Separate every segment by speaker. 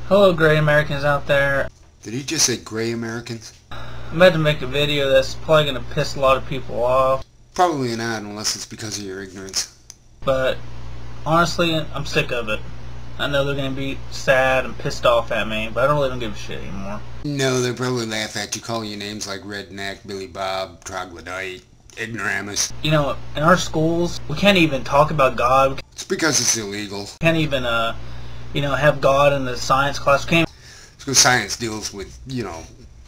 Speaker 1: Hello, gray Americans out there.
Speaker 2: Did he just say gray Americans?
Speaker 1: I'm about to make a video that's probably going to piss a lot of people off.
Speaker 2: Probably not, unless it's because of your ignorance.
Speaker 1: But honestly, I'm sick of it. I know they're going to be sad and pissed off at me, but I don't give a shit anymore.
Speaker 2: No, they'll probably laugh at you, calling you names like redneck, Billy Bob, troglodyte, ignoramus.
Speaker 1: You know, in our schools, we can't even talk about God.
Speaker 2: It's because it's illegal.
Speaker 1: We can't even, have God in the science class. We can't.
Speaker 2: It's because science deals with,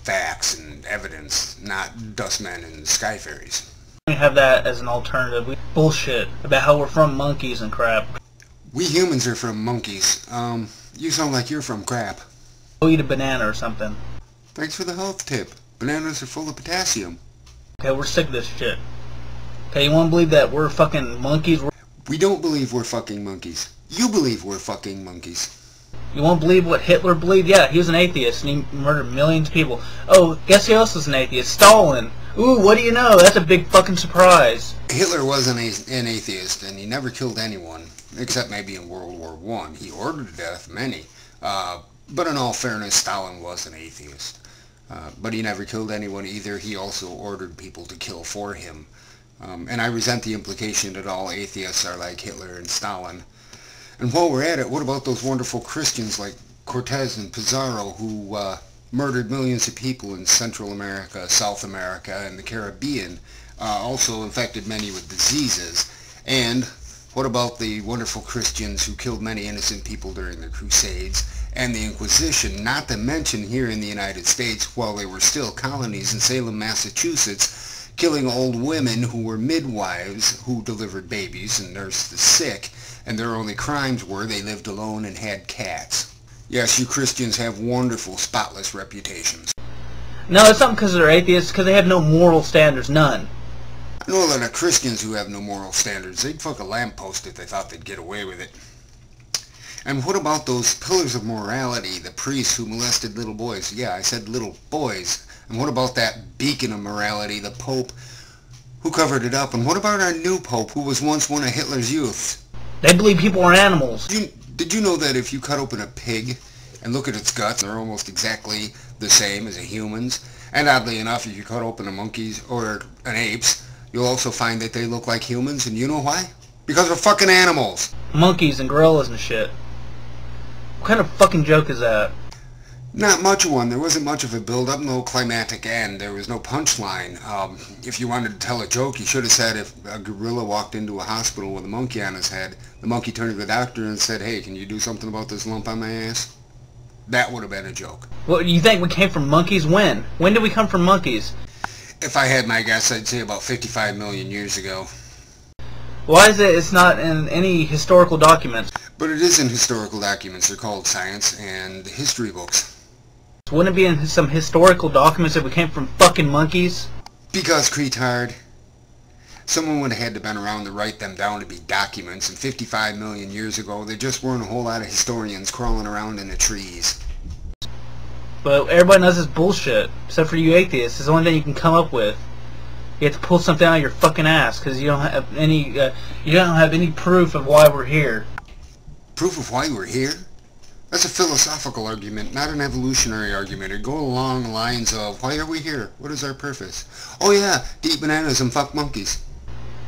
Speaker 2: facts and evidence, not dustmen and sky fairies.
Speaker 1: We have that as an alternative. Bullshit about how we're from monkeys and crap.
Speaker 2: We humans are from monkeys. You sound like you're from crap.
Speaker 1: Go eat a banana or something.
Speaker 2: Thanks for the health tip. Bananas are full of potassium.
Speaker 1: Okay, we're sick of this shit. Okay, you wanna believe that we're fucking monkeys?
Speaker 2: We don't believe we're fucking monkeys. You believe we're fucking monkeys.
Speaker 1: You won't believe what Hitler believed? Yeah, he was an atheist and he murdered millions of people. Oh, guess who else was an atheist? Stalin. Ooh, what do you know? That's a big fucking surprise.
Speaker 2: Hitler was an atheist, and he never killed anyone, except maybe in World War I. He ordered the death of many. But in all fairness, Stalin was an atheist. But he never killed anyone either. He also ordered people to kill for him. And I resent the implication that all atheists are like Hitler and Stalin. And while we're at it, what about those wonderful Christians like Cortez and Pizarro who murdered millions of people in Central America, South America, and the Caribbean, also infected many with diseases? And what about the wonderful Christians who killed many innocent people during the Crusades and the Inquisition, not to mention here in the United States while they were still colonies in Salem, Massachusetts, killing old women who were midwives who delivered babies and nursed the sick, and their only crimes were they lived alone and had cats. Yes, you Christians have wonderful, spotless reputations.
Speaker 1: No, it's not because they're atheists, because they have no moral standards, none.
Speaker 2: I know a lot of Christians who have no moral standards. They'd fuck a lamppost if they thought they'd get away with it. And what about those pillars of morality, the priests who molested little boys? Yeah, I said little boys. And what about that beacon of morality, the Pope, who covered it up? And what about our new Pope, who was once one of Hitler's youths?
Speaker 1: They believe people are animals.
Speaker 2: Did you know that if you cut open a pig and look at its guts, they're almost exactly the same as a human's? And oddly enough, if you cut open a monkey's or an ape's, you'll also find that they look like humans. And you know why? Because they're fucking animals. Monkeys
Speaker 1: and gorillas and shit. What kind of fucking joke is that?
Speaker 2: Not much of one. There wasn't much of a build-up, no climactic end. There was no punchline. If you wanted to tell a joke, you should have said if a gorilla walked into a hospital with a monkey on his head, the monkey turned to the doctor and said, "Hey, can you do something about this lump on my ass?" That would have been a joke.
Speaker 1: Well, you think we came from monkeys? When? When did we come from monkeys?
Speaker 2: If I had my guess, I'd say about 55 million years ago.
Speaker 1: Why is it it's not in any historical documents?
Speaker 2: But it is in historical documents. They're called science and history books.
Speaker 1: Wouldn't it be in some historical documents that we came from fucking monkeys?
Speaker 2: Because, creetard, someone would have had to been around to write them down to be documents, and 55 million years ago there just weren't a whole lot of historians crawling around in the trees.
Speaker 1: But everybody knows this bullshit, except for you atheists. It's the only thing you can come up with. You have to pull something out of your fucking ass because you don't have any proof of why we're here.
Speaker 2: Proof of why we're here? That's a philosophical argument, not an evolutionary argument. It'd go along the lines of, why are we here? What is our purpose? Oh yeah, to eat bananas and fuck monkeys.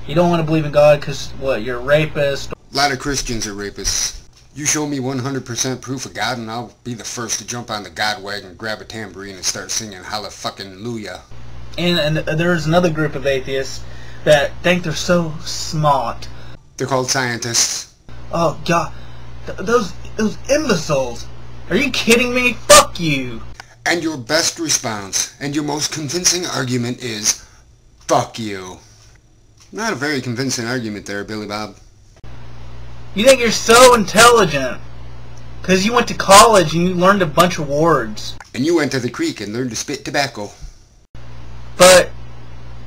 Speaker 1: You don't want to believe in God because, what, you're a rapist?
Speaker 2: A lot of Christians are rapists. You show me 100% proof of God and I'll be the first to jump on the God wagon, grab a tambourine and start singing hallelujah.
Speaker 1: And there's another group of atheists that think they're so smart.
Speaker 2: They're called scientists.
Speaker 1: Oh God, those imbeciles. Are you kidding me? Fuck you.
Speaker 2: And your best response and your most convincing argument is, fuck you. Not a very convincing argument there, Billy Bob.
Speaker 1: You think you're so intelligent because you went to college and you learned a bunch of words.
Speaker 2: And you went to the creek and learned to spit tobacco.
Speaker 1: But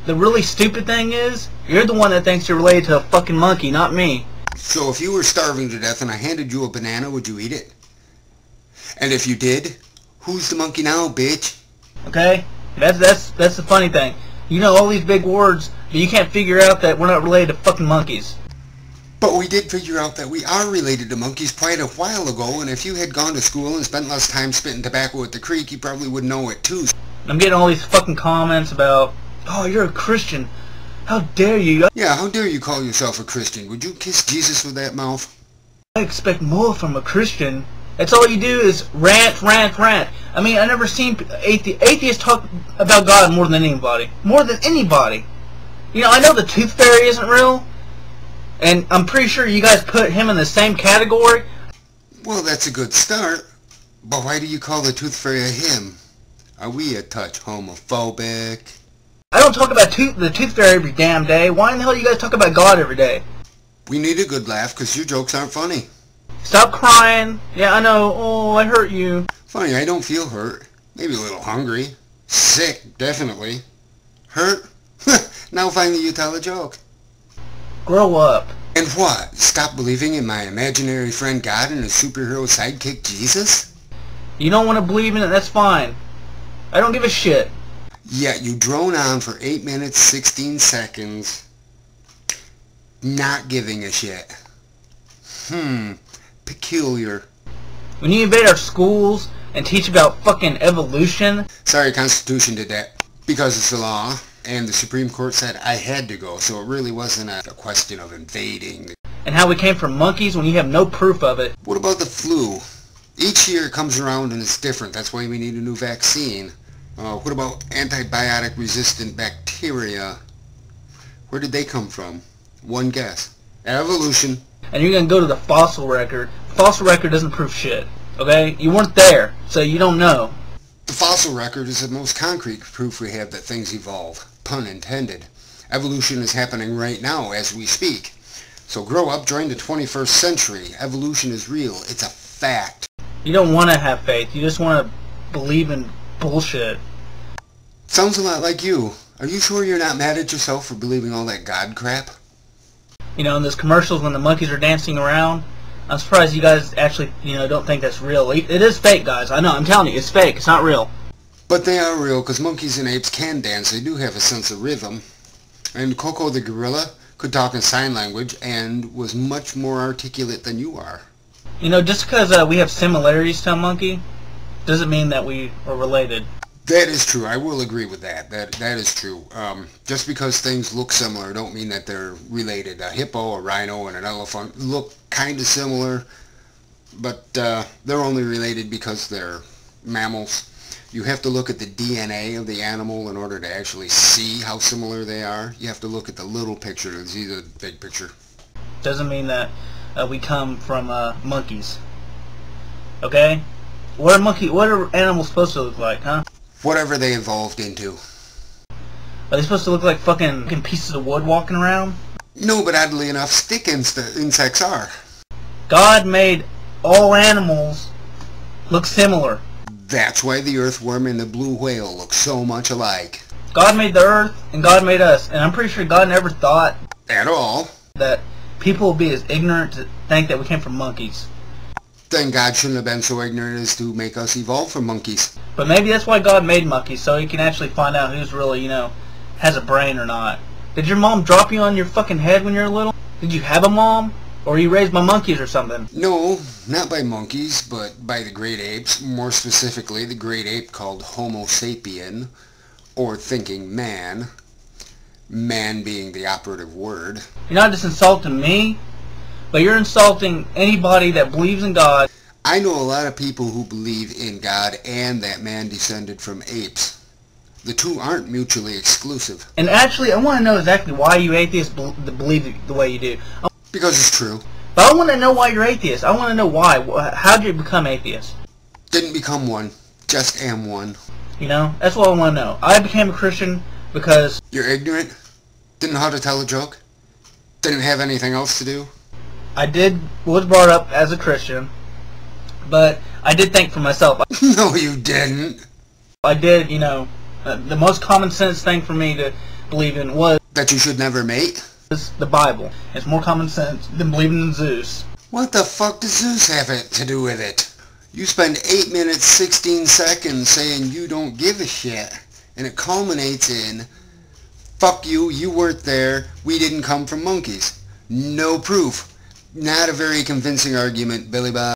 Speaker 1: the really stupid thing is, you're the one that thinks you're related to a fucking monkey, not me.
Speaker 2: So if you were starving to death and I handed you a banana, would you eat it? And if you did, who's the monkey now, bitch?
Speaker 1: Okay? That's the funny thing. You know all these big words, but you can't figure out that we're not related to fucking monkeys.
Speaker 2: But we did figure out that we are related to monkeys quite a while ago, and if you had gone to school and spent less time spitting tobacco at the creek, you probably would know it too.
Speaker 1: I'm getting all these fucking comments about, oh, you're a Christian. How dare you?
Speaker 2: Yeah, how dare you call yourself a Christian? Would you kiss Jesus with that mouth?
Speaker 1: I expect more from a Christian. That's all you do is rant, rant, rant. I mean, I've never seen atheists talk about God more than anybody. More than anybody. You know, I know the Tooth Fairy isn't real, and I'm pretty sure you guys put him in the same category.
Speaker 2: Well, that's a good start. But why do you call the Tooth Fairy a him? Are we a touch homophobic?
Speaker 1: I don't talk about the Tooth Fairy every damn day. Why in the hell do you guys talk about God every day?
Speaker 2: We need a good laugh because your jokes aren't funny.
Speaker 1: Stop crying. Yeah, I know. Oh, I hurt you.
Speaker 2: Funny, I don't feel hurt. Maybe a little hungry. Sick, definitely. Hurt? Now finally you tell a joke.
Speaker 1: Grow up.
Speaker 2: And what? Stop believing in my imaginary friend God and his superhero sidekick Jesus?
Speaker 1: You don't want to believe in it, that's fine. I don't give a shit.
Speaker 2: Yet you drone on for 8 minutes, 16 seconds, not giving a shit. Peculiar.
Speaker 1: When you invade our schools and teach about fucking evolution...
Speaker 2: Sorry, Constitution did that. Because it's the law, and the Supreme Court said I had to go, so it really wasn't a question of invading.
Speaker 1: And how we came from monkeys when you have no proof of it.
Speaker 2: What about the flu? Each year it comes around and it's different. That's why we need a new vaccine. What about antibiotic-resistant bacteria? Where did they come from? One guess. Evolution.
Speaker 1: And you're going to go to the fossil record. Fossil record doesn't prove shit. Okay? You weren't there, so you don't know.
Speaker 2: The fossil record is the most concrete proof we have that things evolve. Pun intended. Evolution is happening right now as we speak. So grow up, join the 21st century. Evolution is real. It's a fact.
Speaker 1: You don't want to have faith. You just want to believe in bullshit.
Speaker 2: Sounds a lot like you. Are you sure you're not mad at yourself for believing all that God crap?
Speaker 1: You know, in those commercials when the monkeys are dancing around, I'm surprised you guys actually, don't think that's real. It is fake, guys. I know, I'm telling you, it's fake. It's not real.
Speaker 2: But they are real, because monkeys and apes can dance. They do have a sense of rhythm. And Coco the gorilla could talk in sign language and was much more articulate than you are.
Speaker 1: You know, just because we have similarities to a monkey doesn't mean that we are related.
Speaker 2: That is true. I will agree with that. That is true. Just because things look similar don't mean that they're related. A hippo, a rhino, and an elephant look kind of similar, but they're only related because they're mammals. You have to look at the DNA of the animal in order to actually see how similar they are. You have to look at the little picture to see the big picture.
Speaker 1: Doesn't mean that we come from monkeys. Okay? What are animals supposed to look like, huh?
Speaker 2: Whatever they evolved into.
Speaker 1: Are they supposed to look like fucking pieces of wood walking around?
Speaker 2: No, but oddly enough, stick insects are.
Speaker 1: God made all animals look similar.
Speaker 2: That's why the earthworm and the blue whale look so much alike.
Speaker 1: God made the earth, and God made us, and I'm pretty sure God never thought...
Speaker 2: At all.
Speaker 1: ...that people would be as ignorant to think that we came from monkeys.
Speaker 2: Then God shouldn't have been so ignorant as to make us evolve from monkeys.
Speaker 1: But maybe that's why God made monkeys, so he can actually find out who's really, has a brain or not. Did your mom drop you on your fucking head when you were little? Did you have a mom? Or were you raised by monkeys or something?
Speaker 2: No, not by monkeys, but by the great apes. More specifically, the great ape called Homo sapien, or thinking man. Man being the operative word.
Speaker 1: You're not just insulting me, but you're insulting anybody that believes in God.
Speaker 2: I know a lot of people who believe in God and that man descended from apes. The two aren't mutually exclusive.
Speaker 1: And actually, I want to know exactly why you atheists believe the way you do.
Speaker 2: Because it's true.
Speaker 1: But I want to know why you're atheist. I want to know why. How did you become atheist?
Speaker 2: Didn't become one. Just am one.
Speaker 1: That's what I want to know. I became a Christian because...
Speaker 2: You're ignorant? Didn't know how to tell a joke? Didn't have anything else to do?
Speaker 1: was brought up as a Christian, but I did think for myself.
Speaker 2: No, you didn't.
Speaker 1: I did, the most common sense thing for me to believe in was...
Speaker 2: That you should never mate?
Speaker 1: The Bible. It's more common sense than believing in Zeus.
Speaker 2: What the fuck does Zeus have it to do with it? You spend 8 minutes, 16 seconds saying you don't give a shit, and it culminates in, fuck you, you weren't there, we didn't come from monkeys. No proof. Not a very convincing argument, Billy Bob.